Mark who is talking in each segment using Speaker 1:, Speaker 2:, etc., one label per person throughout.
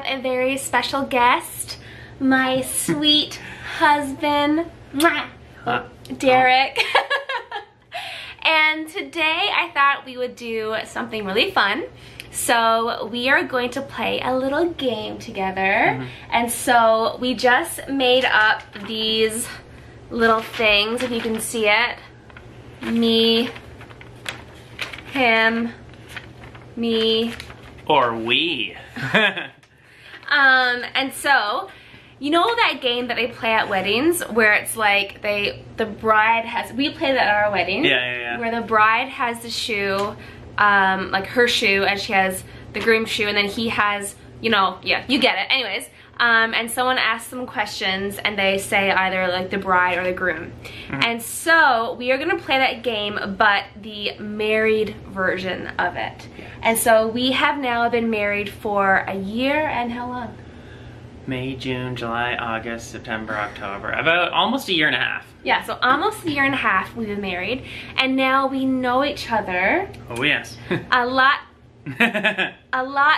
Speaker 1: have a very special guest, my sweet husband, Derek. And today I thought we would do something really fun. So we are going to play a little game together. And so we just made up these little things, if you can see it. Me, him, me.
Speaker 2: Or we.
Speaker 1: And so, you know that game that they play at weddings where it's like the bride has, we play that at our wedding.
Speaker 2: Yeah.
Speaker 1: Where the bride has the shoe, like her shoe, and she has the groom's shoe, and then he has, you know, yeah, you get it. Anyways, and someone asks them questions and they say either like the bride or the groom. And so we are gonna play that game, but the married version of it. And so we have now been married for a year and how long?
Speaker 2: May, June, July, August, September, October. About almost a year and a half.
Speaker 1: Yeah, so almost a year and a half we've been married, and now we know each other.
Speaker 2: Oh yes.
Speaker 1: a lot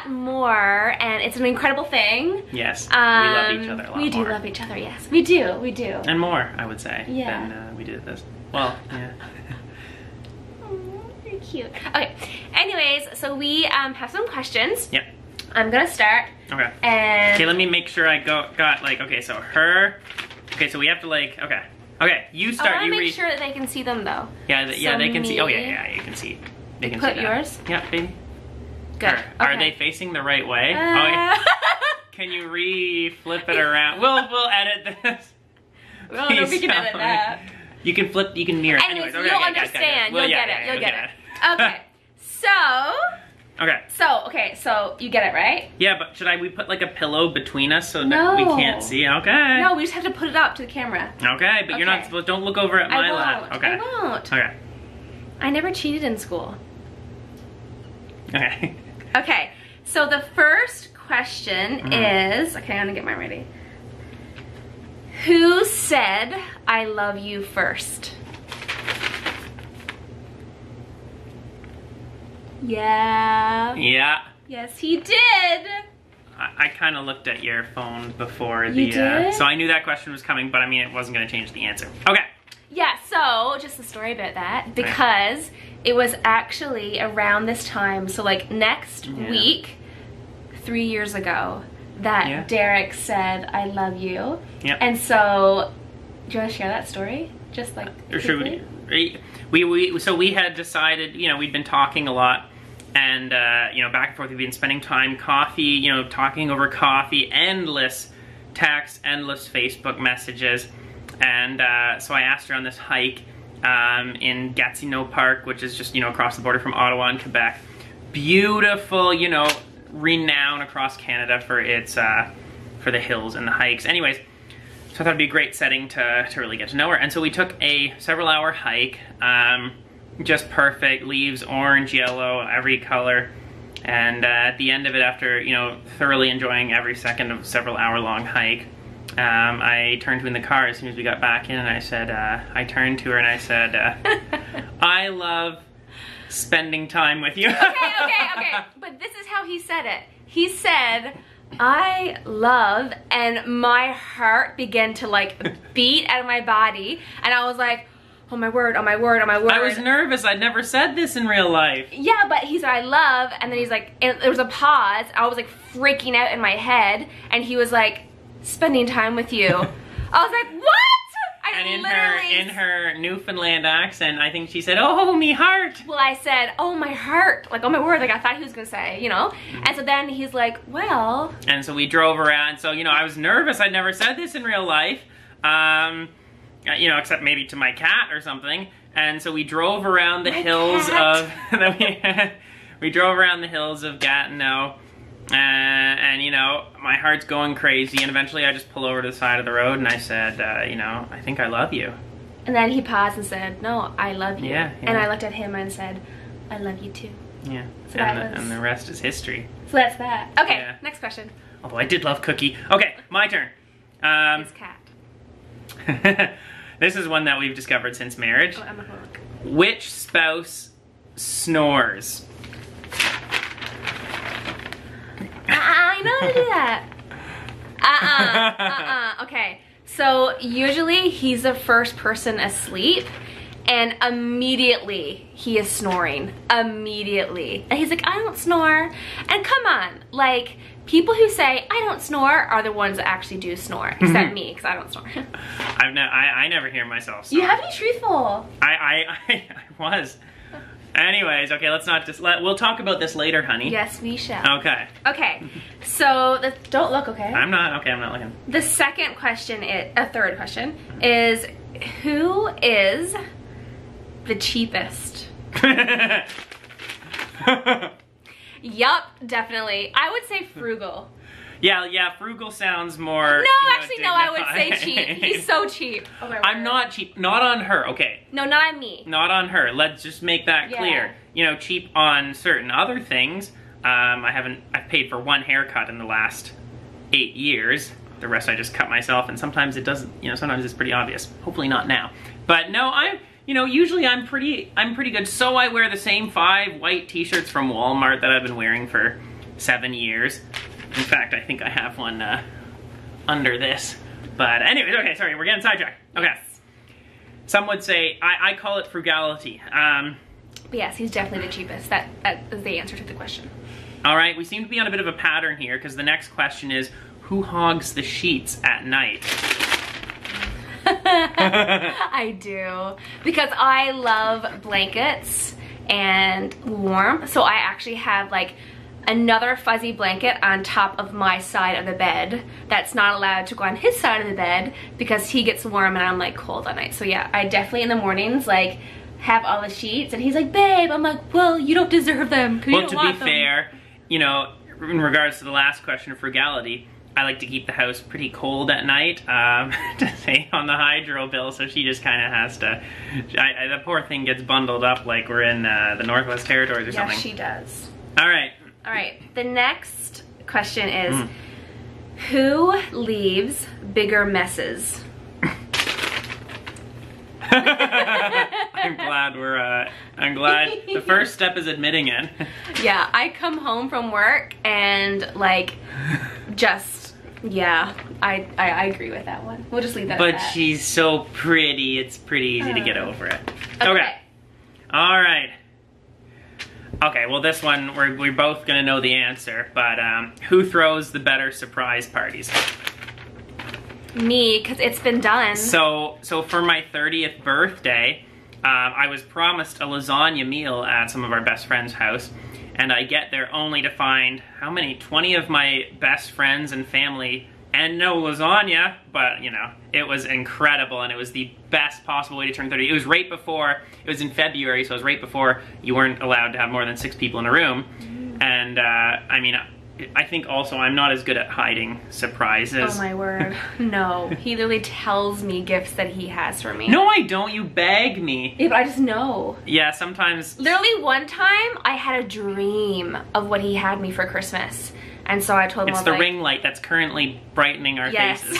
Speaker 1: more, and it's an incredible thing.
Speaker 2: Yes, we love each other a lot.
Speaker 1: We do love each other, yes. We do.
Speaker 2: And more, I would say,
Speaker 1: than
Speaker 2: we did this. Well, yeah.
Speaker 1: You're cute. Okay, anyways, so we have some questions.
Speaker 2: Yep.
Speaker 1: I'm gonna start.
Speaker 2: Okay.
Speaker 1: And
Speaker 2: okay, let me make sure I got like, okay, so her. Okay, so we have to like, okay, you start.
Speaker 1: I wanna
Speaker 2: you
Speaker 1: make sure that they can see them though.
Speaker 2: Yeah,
Speaker 1: So
Speaker 2: they can see. Oh
Speaker 1: me.
Speaker 2: yeah, you can see. They can
Speaker 1: Put
Speaker 2: see that.
Speaker 1: yours?
Speaker 2: Yeah, baby.
Speaker 1: Good.
Speaker 2: Her. Are
Speaker 1: Okay.
Speaker 2: they facing the right way? Oh, yeah. Can you flip it around? We'll edit this.
Speaker 1: Well, no, we can edit that.
Speaker 2: You can flip. You can mirror.
Speaker 1: Anyways,
Speaker 2: okay,
Speaker 1: you'll
Speaker 2: okay,
Speaker 1: understand.
Speaker 2: Well,
Speaker 1: You'll
Speaker 2: yeah,
Speaker 1: get it.
Speaker 2: yeah,
Speaker 1: You'll get it. Okay. So you get it, right?
Speaker 2: Yeah, but should we put like a pillow between us so that
Speaker 1: No.
Speaker 2: we can't see? Okay.
Speaker 1: No, we just have to put it up to the camera.
Speaker 2: Okay, but you're not
Speaker 1: Okay.
Speaker 2: supposed. Don't look over at my lap. Okay.
Speaker 1: I won't.
Speaker 2: Okay.
Speaker 1: I never cheated in school.
Speaker 2: Okay.
Speaker 1: Okay, so the first question is, okay, I'm gonna get mine ready. Who said I love you first? Yeah.
Speaker 2: Yeah.
Speaker 1: Yes, he did.
Speaker 2: I kind of looked at your phone before
Speaker 1: You did?
Speaker 2: so I knew that question was coming, but I mean it wasn't going to change the answer. Okay.
Speaker 1: Yeah, so just a story about that, because it was actually around this time, so like next week, 3 years ago, that Derek said, I love you.
Speaker 2: Yeah.
Speaker 1: And so, do you want to share that story? Just like,
Speaker 2: Or should so we had decided, you know, we'd been talking a lot, and you know, back and forth, we've been spending time talking over coffee, endless texts, endless Facebook messages. And so I asked her on this hike in Gatineau Park, which is just, you know, across the border from Ottawa and Quebec. Beautiful, you know, renowned across Canada for its for the hills and the hikes. Anyways, so I thought it'd be a great setting to really get to know her. And so we took a several-hour hike, just perfect, leaves, orange, yellow, every color. And at the end of it, after, you know, thoroughly enjoying every second of several-hour-long hike, I turned to her in the car as soon as we got back in, and I said, I turned to her and I said, I love spending time with you.
Speaker 1: okay. But this is how he said it. He said, I love, and my heart began to like beat out of my body, and I was like, oh my word, oh my word, oh my word.
Speaker 2: I was nervous. I'd never said this in real life.
Speaker 1: Yeah, but he said, I love, and then he's like, and there was a pause. I was like freaking out in my head, and he was like, spending time with you. I was like, what?
Speaker 2: And in her Newfoundland accent, I think she said, oh, me heart.
Speaker 1: Well, I said, oh, my heart. Like, oh, my word. Like, I thought he was going to say, you know? And so then he's like, well.
Speaker 2: And so we drove around. So, you know, I was nervous. I'd never said this in real life. You know, except maybe to my cat or something. And so we drove around the hills of... we drove around the hills of Gatineau. And you know, my heart's going crazy, and eventually I just pull over to the side of the road and I said, you know, I think I love you.
Speaker 1: And then he paused and said, no, I love you.
Speaker 2: Yeah.
Speaker 1: And I looked at him and said, I love you too.
Speaker 2: Yeah.
Speaker 1: So
Speaker 2: and the rest is history.
Speaker 1: So that's that. Okay, next question.
Speaker 2: Although I did love Cookie. Okay, my turn.
Speaker 1: His cat.
Speaker 2: This is one that we've discovered since marriage.
Speaker 1: Oh, I'm not gonna look.
Speaker 2: Which spouse snores?
Speaker 1: I'm know how to do that. Okay, so usually he's the first person asleep, and immediately he is snoring. Immediately. And he's like, I don't snore. And come on, like, people who say, I don't snore, are the ones that actually do snore. Except me, because I don't snore.
Speaker 2: I never hear myself snore.
Speaker 1: You have to be truthful.
Speaker 2: I was. Anyways, okay, let's not just we'll talk about this later, honey.
Speaker 1: Yes, we shall.
Speaker 2: Okay.
Speaker 1: Okay, so don't look, okay?
Speaker 2: I'm not looking.
Speaker 1: The second question third question is, who is the cheapest? Yup, definitely. I would say frugal.
Speaker 2: Yeah, frugal sounds more...
Speaker 1: No, actually, no, I would say cheap. He's so cheap. Oh my
Speaker 2: I'm not cheap. Not on her, okay.
Speaker 1: No, not on me.
Speaker 2: Not on her. Let's just make that clear. You know, cheap on certain other things. I've paid for one haircut in the last 8 years. The rest I just cut myself, and sometimes it doesn't, you know, sometimes it's pretty obvious. Hopefully not now. But no, usually I'm pretty good. So I wear the same 5 white t-shirts from Walmart that I've been wearing for 7 years. In fact, I think I have one under this. But anyways, okay, sorry, we're getting sidetracked. Okay.
Speaker 1: Yes.
Speaker 2: Some would say, I call it frugality.
Speaker 1: But yes, he's definitely the cheapest. That is the answer to the question.
Speaker 2: All right, we seem to be on a bit of a pattern here, because the next question is, who hogs the sheets at night?
Speaker 1: I do. Because I love blankets and warmth. So I actually have like another fuzzy blanket on top of my side of the bed that's not allowed to go on his side of the bed because he gets warm and I'm like cold at night. So yeah, I definitely in the mornings like have all the sheets and he's like, babe, I'm like, well, you don't deserve them.
Speaker 2: Well, to be fair, you know, in regards to the last question of frugality, I like to keep the house pretty cold at night to save on the hydro bill, so she just kind of has to, the poor thing gets bundled up like we're in the Northwest Territories or something.
Speaker 1: Yes, she does.
Speaker 2: All right.
Speaker 1: All right, the next question is, who leaves bigger messes?
Speaker 2: I'm glad the first step is admitting it.
Speaker 1: Yeah, I come home from work and like, yeah, I agree with that one. We'll just leave that at that.
Speaker 2: But she's so pretty, it's pretty easy to get over it.
Speaker 1: Okay.
Speaker 2: All right. Okay, well this one, we're both gonna know the answer, but who throws the better surprise parties?
Speaker 1: Me, because it's been done.
Speaker 2: So for my 30th birthday, I was promised a lasagna meal at some of our best friends' house, and I get there only to find, how many? 20 of my best friends and family, and no lasagna, but you know, it was incredible, and it was the best possible way to turn 30. It was right before, it was in February, so it was right before you weren't allowed to have more than 6 people in a room, and I mean, I think also I'm not as good at hiding surprises.
Speaker 1: Oh my word. No. He literally tells me gifts that he has for me.
Speaker 2: No, I don't. You beg me.
Speaker 1: Yeah, but I just know.
Speaker 2: Yeah, sometimes.
Speaker 1: Literally one time, I had a dream of what he had me for Christmas. And so I told him,
Speaker 2: it's the ring light that's currently brightening our faces.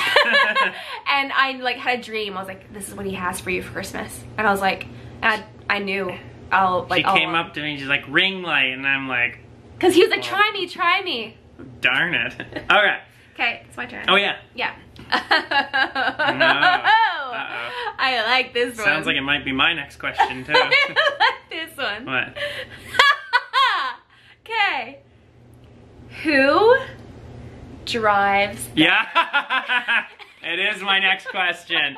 Speaker 1: And I like had a dream. I was like, this is what he has for you for Christmas. And I was like, and I knew.
Speaker 2: She came up to me, she's like, ring light. And I'm like,
Speaker 1: because he was like, try me, try me.
Speaker 2: Darn it. Okay.
Speaker 1: Okay, it's my turn.
Speaker 2: Oh, yeah.
Speaker 1: Yeah.
Speaker 2: No. Uh-oh.
Speaker 1: I like this one.
Speaker 2: Sounds like it might be my next question, too.
Speaker 1: I like this one.
Speaker 2: What?
Speaker 1: Okay. Who drives?
Speaker 2: Yeah. It is my next question.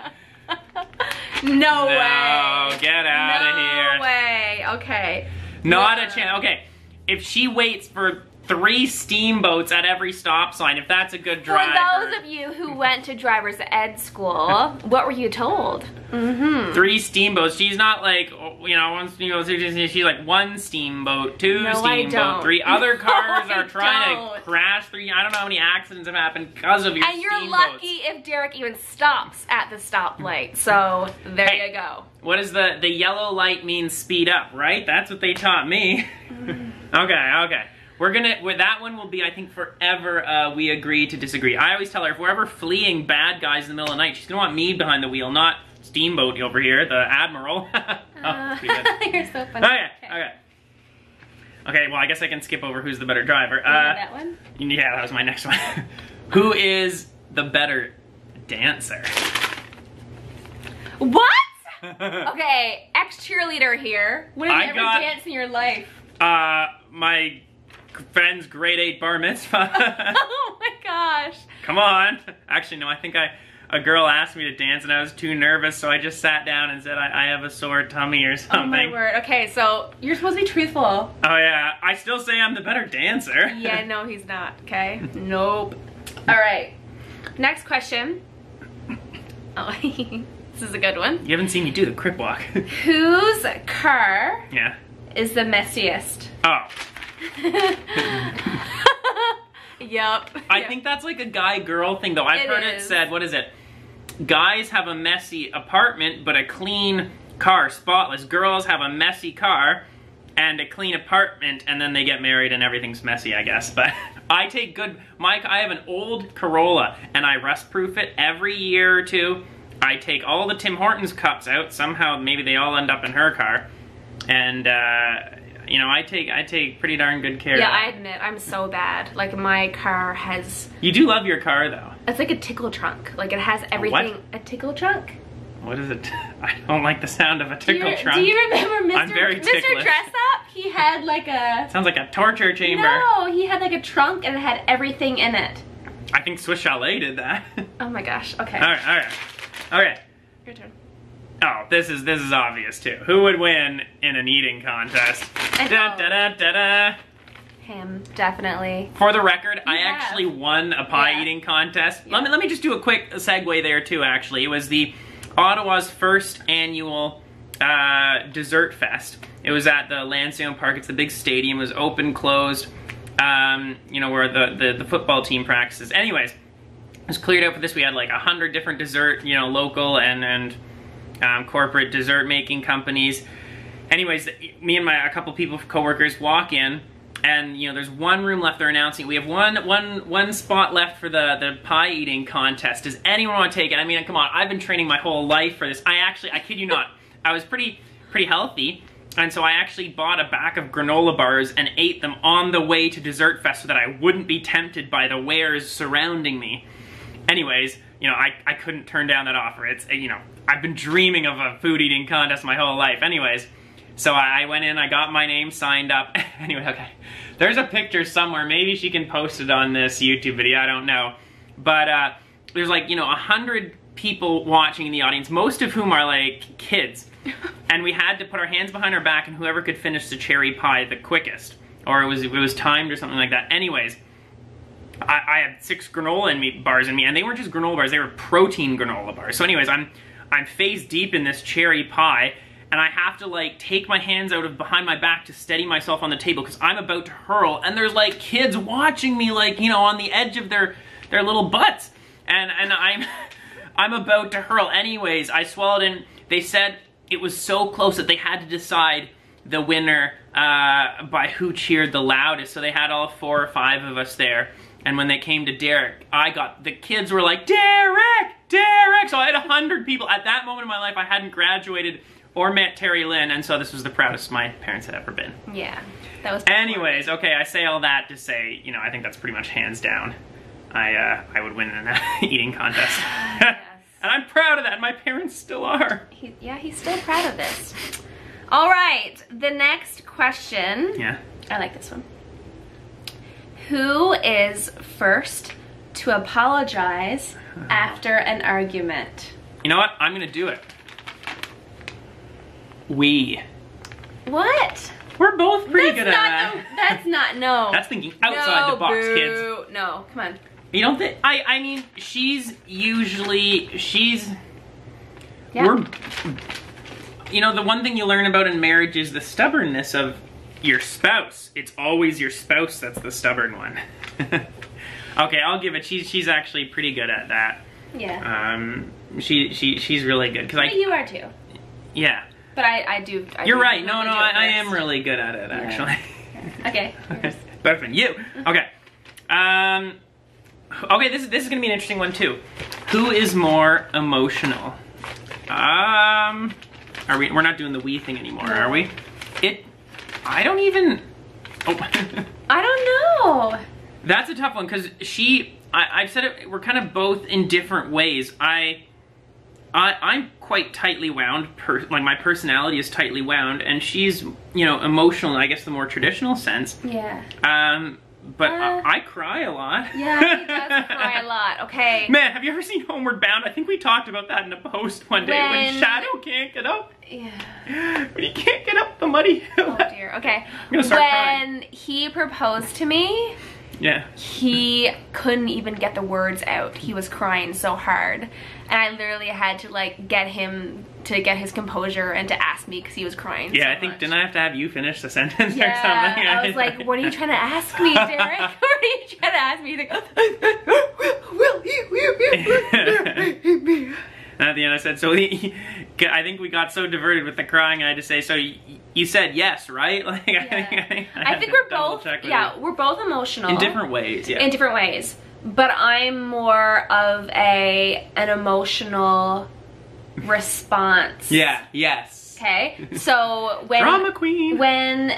Speaker 1: No way.
Speaker 2: No, get out of here.
Speaker 1: No way. Okay.
Speaker 2: Not a chance. Okay. If she waits for 3 steamboats at every stop sign, if that's a good driver.
Speaker 1: For those of you who went to driver's ed school, what were you told?
Speaker 2: 3 steamboats. She's not like, you know, 1 steamboat. She's like 1 steamboat, 2 steamboat, 3 other cars are trying to crash. 3. I don't know how many accidents have happened because of your
Speaker 1: steamboats. And you're
Speaker 2: steamboats.
Speaker 1: lucky if Derek even stops at the stoplight. So there you go.
Speaker 2: What does the yellow light mean? Speed up, right? That's what they taught me. Okay. That one will be, I think, forever we agree to disagree. I always tell her, if we're ever fleeing bad guys in the middle of the night, she's gonna want me behind the wheel, not Steamboat over here, the Admiral. Oh, pretty good.
Speaker 1: You're so funny.
Speaker 2: Okay. Okay, well, I guess I can skip over who's the better driver.
Speaker 1: that one?
Speaker 2: Yeah, that was my next one. Who is the better dancer?
Speaker 1: What? Okay, ex-cheerleader here. When have you ever danced in your life?
Speaker 2: My friend's grade 8 bar mitzvah.
Speaker 1: Oh my gosh.
Speaker 2: Come on. Actually, no, I think a girl asked me to dance and I was too nervous, so I just sat down and said I have a sore tummy or something.
Speaker 1: Oh my word. Okay, so you're supposed to be truthful.
Speaker 2: Oh yeah, I still say I'm the better dancer.
Speaker 1: Yeah, no, he's not, okay? Nope. All right, next question. Oh, this is a good one.
Speaker 2: You haven't seen me do the crip walk.
Speaker 1: Whose car is the messiest?
Speaker 2: Oh.
Speaker 1: Yep.
Speaker 2: I think that's like a guy-girl thing, though. I've heard it said, what is it? Guys have a messy apartment, but a clean car, spotless. Girls have a messy car and a clean apartment, and then they get married and everything's messy, I guess. But I take good... I have an old Corolla, and I rust-proof it every year or two. I take all the Tim Hortons cups out. Somehow, maybe they all end up in her car. And, you know, I take pretty darn good care of it.
Speaker 1: Yeah, I admit, I'm so bad. Like, my car has...
Speaker 2: You do love your car, though.
Speaker 1: It's like a tickle trunk. Like, it has everything...
Speaker 2: What?
Speaker 1: A tickle trunk?
Speaker 2: What is it? I don't like the sound of a tickle trunk.
Speaker 1: Do you remember
Speaker 2: I'm very ticklish.
Speaker 1: Mr. Dress Up? He had like a...
Speaker 2: Sounds like a torture chamber.
Speaker 1: No, he had like a trunk and it had everything in it.
Speaker 2: I think Swiss Chalet did that.
Speaker 1: Oh my gosh, okay.
Speaker 2: Alright. Okay.
Speaker 1: Your turn.
Speaker 2: Oh, this is obvious too. Who would win in an eating contest? Da-da-da-da-da.
Speaker 1: Him, definitely.
Speaker 2: For the record, I actually won a pie eating contest.
Speaker 1: Yeah.
Speaker 2: Let me just do a quick segue there too, actually. It was the Ottawa's first annual dessert fest. It was at the Lansdowne Park. It's the big stadium. It was open, closed, you know, where the football team practices. Anyways, it was cleared out for this. We had like 100 different dessert, you know, local and corporate dessert making companies. Anyways, me and a couple people, coworkers, walk in, and you know, there's one room left. They're announcing we have one spot left for the pie eating contest. Does anyone want to take it? I mean, come on, I've been training my whole life for this. I kid you not, I was pretty healthy, and so I actually bought a bag of granola bars and ate them on the way to Dessert Fest so that I wouldn't be tempted by the wares surrounding me. Anyways, you know, I couldn't turn down that offer. It's, you know, I've been dreaming of a food eating contest my whole life. Anyways, so I went in, I got my name signed up. Anyway, okay. There's a picture somewhere. Maybe she can post it on this YouTube video, I don't know. But there's like, you know, 100 people watching in the audience, most of whom are like kids. And we had to put our hands behind our back and whoever could finish the cherry pie the quickest. Or it was timed or something like that. Anyways, I had 6 granola bars in me, and they weren't just granola bars, they were protein granola bars. So anyways, I'm face deep in this cherry pie, and I have to like take my hands out of behind my back to steady myself on the table because I'm about to hurl, and there's like kids watching me, like, you know, on the edge of their little butts, and I'm about to hurl. Anyways, I swallowed in. They said it was so close that they had to decide the winner by who cheered the loudest. So they had all 4 or 5 of us there. And when they came to Derek, the kids were like, Derek, Derek! So I had 100 people. At that moment in my life, I hadn't graduated or met Terry Lynn, and so this was the proudest my parents had ever been.
Speaker 1: Yeah, that was...
Speaker 2: Anyways, okay, I say all that to say, you know, I think that's pretty much hands down. I would win in an eating contest. Yes. And I'm proud of that, my parents still are.
Speaker 1: Yeah, he's still proud of this. All right, the next question.
Speaker 2: Yeah.
Speaker 1: I like this one. Who is first to apologize after an argument?
Speaker 2: You know what? I'm gonna do it. We.
Speaker 1: What?
Speaker 2: We're both pretty good at that.
Speaker 1: That's not, no.
Speaker 2: That's thinking outside the box, kids.
Speaker 1: No, come on.
Speaker 2: You don't think? I mean, she's usually,
Speaker 1: Yeah.
Speaker 2: You know, the one thing you learn about in marriage is the stubbornness of your spouse. It's always your spouse that's the stubborn one. Okay, I'll give it. She's actually pretty good at that.
Speaker 1: Yeah.
Speaker 2: She's really good.
Speaker 1: But you are too.
Speaker 2: Yeah.
Speaker 1: But I do.
Speaker 2: You're right. No, I am really good at it, actually.
Speaker 1: Yeah. Okay.
Speaker 2: Better than you. Okay. Okay, this is gonna be an interesting one too. Who is more emotional? We're not doing the we thing anymore, are we? I don't even Oh.
Speaker 1: I don't know.
Speaker 2: That's a tough one because I've said it, we're kind of both in different ways. I'm quite tightly wound, like my personality is tightly wound, and she's, you know, emotional in, I guess, the more traditional sense.
Speaker 1: Yeah.
Speaker 2: But I cry a lot.
Speaker 1: Yeah, he does cry a lot, okay.
Speaker 2: Man, have you ever seen Homeward Bound? I think we talked about that in a post one day when Shadow can't get up.
Speaker 1: Yeah.
Speaker 2: When he can't get up the muddy hill.
Speaker 1: Oh dear, okay.
Speaker 2: I'm gonna start crying.
Speaker 1: When he proposed to me,
Speaker 2: yeah,
Speaker 1: he couldn't even get the words out. He was crying so hard. And I literally had to like get him to get his composure and to ask me because he was crying so
Speaker 2: I think,
Speaker 1: much.
Speaker 2: didn't I have to have you finish the sentence or something?
Speaker 1: I was like, what are you trying to ask me, Derek? What are you trying to ask me? He's like, will
Speaker 2: And at the end I said, so I think we got so diverted with the crying I had to say, so you said yes, right? Like,
Speaker 1: yeah. I think we're both, we're both emotional.
Speaker 2: In different ways, yeah.
Speaker 1: In different ways. But I'm more of an emotional response.
Speaker 2: Yeah, yes.
Speaker 1: Okay? So when...
Speaker 2: Drama queen!
Speaker 1: When...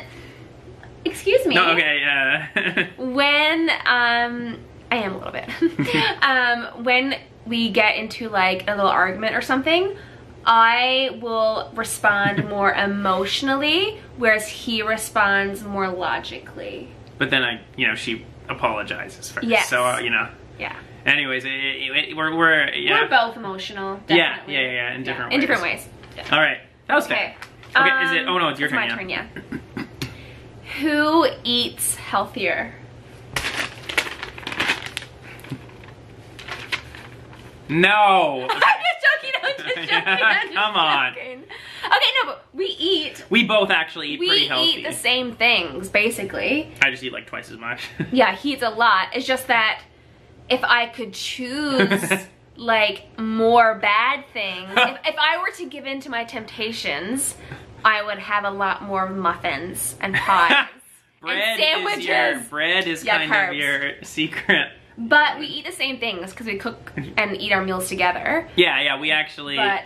Speaker 1: Excuse me.
Speaker 2: No, okay,
Speaker 1: When, I am a little bit. When we get into like a little argument or something, I will respond more emotionally, whereas he responds more logically.
Speaker 2: But then she apologizes first.
Speaker 1: Yes.
Speaker 2: So,
Speaker 1: Yeah.
Speaker 2: Anyways, we're
Speaker 1: both emotional, definitely.
Speaker 2: Yeah, in different ways.
Speaker 1: In different ways. Yeah.
Speaker 2: All right, that was
Speaker 1: okay.
Speaker 2: fair. Okay, is it? Oh no, it's your turn.
Speaker 1: My turn, yeah. Who eats healthier?
Speaker 2: No.
Speaker 1: I'm just joking.
Speaker 2: Come on.
Speaker 1: Okay, no, but
Speaker 2: we both actually eat pretty healthy.
Speaker 1: We eat the same things, basically.
Speaker 2: I just eat like twice as much.
Speaker 1: Yeah, he eats a lot. It's just that if I could choose like more bad things, if I were to give in to my temptations, I would have a lot more muffins and pies and sandwiches.
Speaker 2: Bread is kind
Speaker 1: carbs.
Speaker 2: of your secret.
Speaker 1: But we eat the same things because we cook and eat our meals together.
Speaker 2: Yeah, we actually...
Speaker 1: But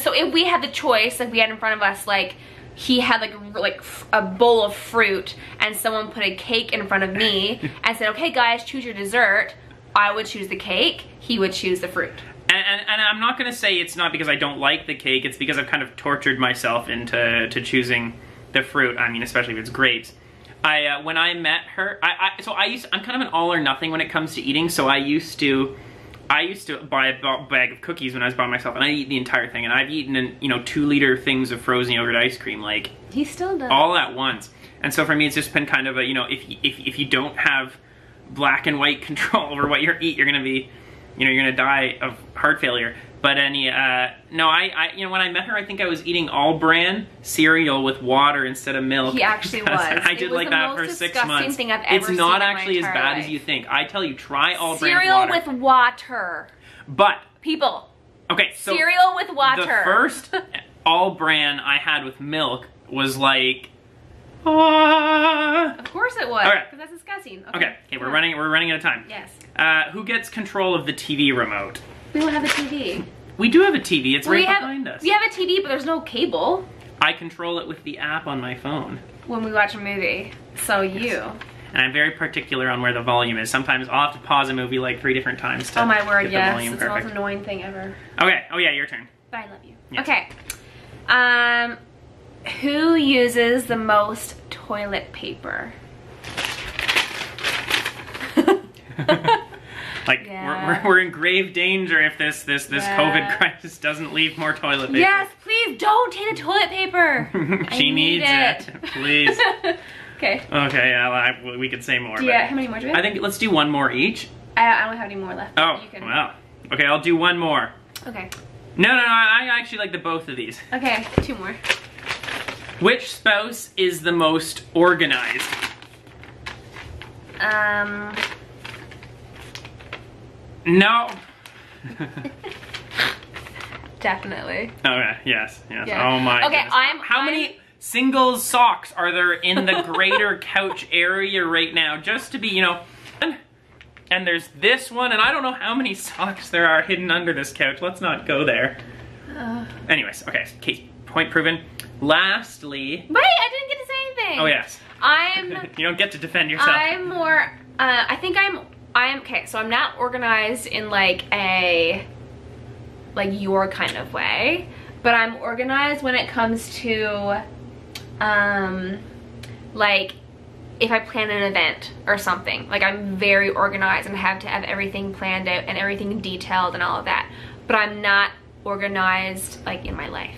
Speaker 1: so if we had the choice, like we had in front of us, like he had like a bowl of fruit and someone put a cake in front of me and said, okay guys, choose your dessert, I would choose the cake, he would choose the fruit.
Speaker 2: And I'm not going to say it's not because I don't like the cake, it's because I've kind of tortured myself into choosing the fruit, I mean, especially if it's grapes. When I met her, I'm kind of an all or nothing when it comes to eating, so I used to buy a bag of cookies when I was by myself, and I eat the entire thing, and I've eaten 2-liter things of frozen yogurt ice cream, like,
Speaker 1: he still does.
Speaker 2: all at once. And so for me, it's just been kind of a, if you don't have black and white control over what you eat, you're gonna be, you're gonna die of heart failure. But no, when I met her, I think I was eating all bran cereal with water instead of milk.
Speaker 1: He actually was.
Speaker 2: I did like that for 6 months.
Speaker 1: Thing I've ever
Speaker 2: it's not
Speaker 1: seen
Speaker 2: actually
Speaker 1: in my
Speaker 2: as bad
Speaker 1: life.
Speaker 2: as you think. I tell you, try all
Speaker 1: cereal
Speaker 2: bran water.
Speaker 1: with water.
Speaker 2: But
Speaker 1: people.
Speaker 2: Okay, so
Speaker 1: cereal with water.
Speaker 2: The first all bran I had with milk was like, Of
Speaker 1: course it was.
Speaker 2: Okay.
Speaker 1: Because that's disgusting.
Speaker 2: Okay, we're running out of time.
Speaker 1: Yes.
Speaker 2: Who gets control of the TV remote?
Speaker 1: We don't have a TV.
Speaker 2: We do have a TV. It's right behind us.
Speaker 1: We have a TV, but there's no cable.
Speaker 2: I control it with the app on my phone.
Speaker 1: When we watch a movie. So you.
Speaker 2: And I'm very particular on where the volume is. Sometimes I'll have to pause a movie like 3 different times to
Speaker 1: oh my word,
Speaker 2: get
Speaker 1: yes.
Speaker 2: the volume
Speaker 1: It's the
Speaker 2: perfect.
Speaker 1: most annoying thing ever.
Speaker 2: Okay. Oh yeah, your turn.
Speaker 1: But I love you.
Speaker 2: Yes.
Speaker 1: Okay. Who uses the most toilet paper?
Speaker 2: Like,
Speaker 1: yeah.
Speaker 2: we're in grave danger if this COVID crisis doesn't leave more toilet paper.
Speaker 1: Yes, please don't take the toilet paper.
Speaker 2: She needs it. Please.
Speaker 1: Okay.
Speaker 2: Okay, yeah, we could say more.
Speaker 1: Yeah, how many more do we have?
Speaker 2: I think let's do one more each.
Speaker 1: I don't have any more left.
Speaker 2: Oh, wow. Okay, I'll do one more.
Speaker 1: Okay.
Speaker 2: No, I actually like the both of these.
Speaker 1: Okay, 2 more.
Speaker 2: Which spouse is the most organized? No.
Speaker 1: Definitely.
Speaker 2: Okay, yes.
Speaker 1: Yeah.
Speaker 2: Oh my
Speaker 1: okay,
Speaker 2: goodness. How many single socks are there in the greater couch area right now? Just to be, and there's this one, and I don't know how many socks there are hidden under this couch. Let's not go there. Anyways, okay, case point proven. Lastly...
Speaker 1: Wait, I didn't get to say anything.
Speaker 2: Oh, yes. You don't get to defend yourself.
Speaker 1: I'm more, I think okay, so I'm not organized in like your kind of way, but I'm organized when it comes to, like, if I plan an event or something. Like, I'm very organized and have to have everything planned out and everything detailed and all of that. But I'm not organized, like, in my life.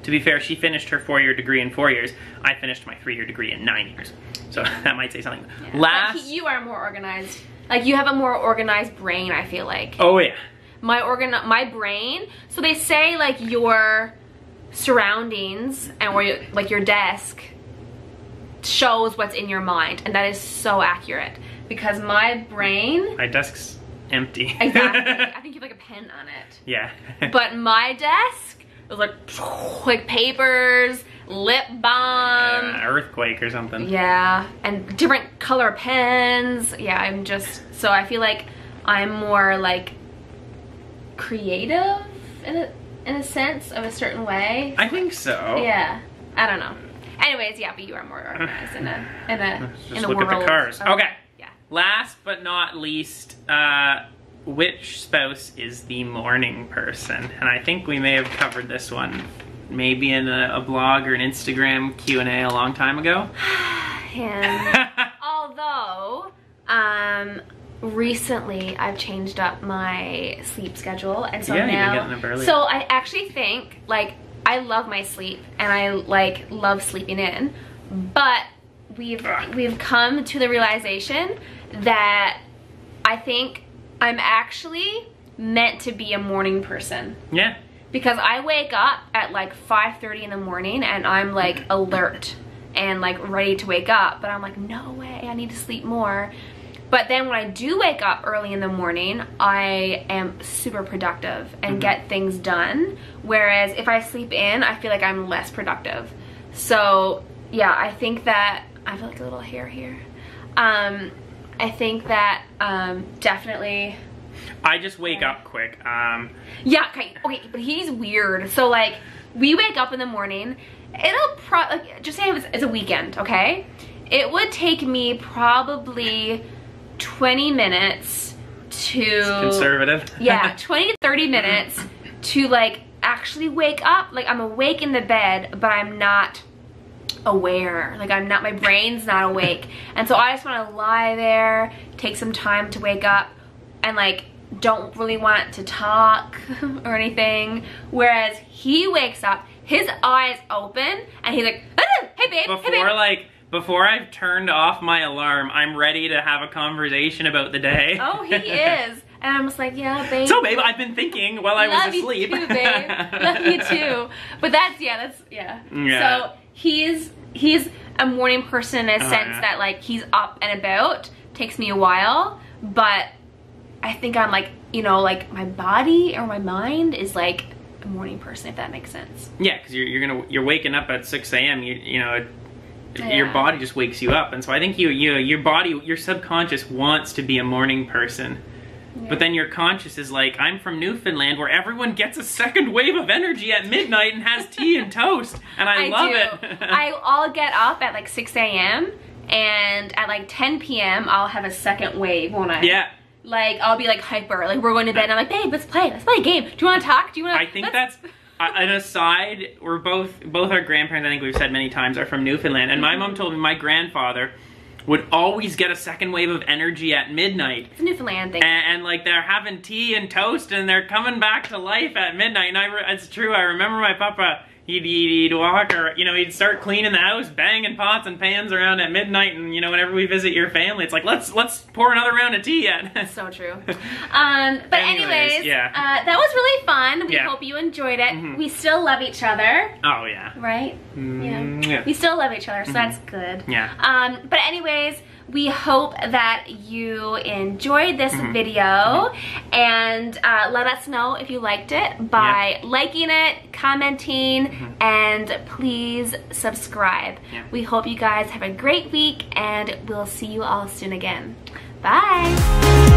Speaker 2: To be fair, she finished her 4-year degree in 4 years. I finished my 3-year degree in 9 years. So that might say something.
Speaker 1: Yeah. You are more organized. Like, you have a more organized brain, I feel like.
Speaker 2: Oh, yeah.
Speaker 1: My brain, so they say, like, your surroundings and where you, like, your desk shows what's in your mind, and that is so accurate, because my brain,
Speaker 2: my desk's empty.
Speaker 1: Exactly. I think you have like a pen on it.
Speaker 2: Yeah.
Speaker 1: But my desk was like papers, lip balm,
Speaker 2: earthquake or something.
Speaker 1: Yeah, and different color pens. Yeah, I'm just, so I feel like I'm more like creative in a sense of a certain way.
Speaker 2: I think so.
Speaker 1: Yeah, I don't know. Anyways, yeah, but you are more organized in a
Speaker 2: Just look
Speaker 1: world.
Speaker 2: at the cars. Okay.
Speaker 1: Yeah.
Speaker 2: Last but not least, which spouse is the morning person? And I think we may have covered this one maybe in a blog or an Instagram Q&A a long time ago.
Speaker 1: And although, recently I've changed up my sleep schedule, and so
Speaker 2: yeah,
Speaker 1: now,
Speaker 2: you've been getting up early.
Speaker 1: So I actually think, like, I love my sleep and I like love sleeping in, but we've come to the realization that I think I'm actually meant to be a morning person.
Speaker 2: Yeah.
Speaker 1: Because I wake up at like 5:30 in the morning and I'm like alert and like ready to wake up, but I'm like, no way, I need to sleep more. But then when I do wake up early in the morning, I am super productive and get things done. Whereas if I sleep in, I feel like I'm less productive. So yeah, I think that, I feel like a little hair here. I think that definitely.
Speaker 2: I just wake up quick.
Speaker 1: Yeah, okay, but he's weird. So like, we wake up in the morning, it'll like, just say it's a weekend, okay? It would take me probably 20 minutes to...
Speaker 2: It's conservative.
Speaker 1: Yeah, 20 to 30 minutes to like actually wake up. Like, I'm awake in the bed, but I'm not aware. Like, I'm not, my brain's not awake. And so I just want to lie there, take some time to wake up, and like don't really want to talk or anything. Whereas he wakes up, his eyes open, and he's like, ah, hey babe, hey babe.
Speaker 2: Before I've turned off my alarm, I'm ready to have a conversation about the day. Oh,
Speaker 1: he is. And I'm just like, yeah, babe.
Speaker 2: So, babe, I've been thinking while I was asleep.
Speaker 1: Love you too, babe. Love you too. But that's. So he's a morning person in a sense that like he's up and about. Takes me a while, but I think I'm like, you know, like my body or my mind is like a morning person, if that makes sense.
Speaker 2: Yeah, because you're waking up at 6 a.m. You know. Your body just wakes you up, and so I think your subconscious wants to be a morning person, but then your conscious is like, I'm from Newfoundland where everyone gets a second wave of energy at midnight and has tea and toast, and I love it.
Speaker 1: I'll get up at like 6 a.m. and at like 10 p.m. I'll have a second wave, won't I?
Speaker 2: Yeah.
Speaker 1: Like, I'll be like hyper, like we're going to bed and I'm like, babe, let's play a game. Do you want to talk? Do you want to?
Speaker 2: I think that's an aside. We're both our grandparents, I think we've said many times, are from Newfoundland, and my mom told me my grandfather would always get a second wave of energy at midnight.
Speaker 1: It's a Newfoundland thing.
Speaker 2: And like they're having tea and toast and they're coming back to life at midnight. And it's true, I remember my papa, he'd walk, or, you know, he'd start cleaning the house, banging pots and pans around at midnight, and, you know, whenever we visit your family, it's like, let's pour another round of tea yet.
Speaker 1: That's so true. But anyways, that was really fun. We hope you enjoyed it. We still love each other.
Speaker 2: Oh, yeah. Right?
Speaker 1: Yeah. We still love each other, so that's good.
Speaker 2: Yeah.
Speaker 1: But anyways, we hope that you enjoyed this video, and let us know if you liked it by liking it, commenting, and please subscribe. We hope you guys have a great week, and we'll see you all soon again. Bye!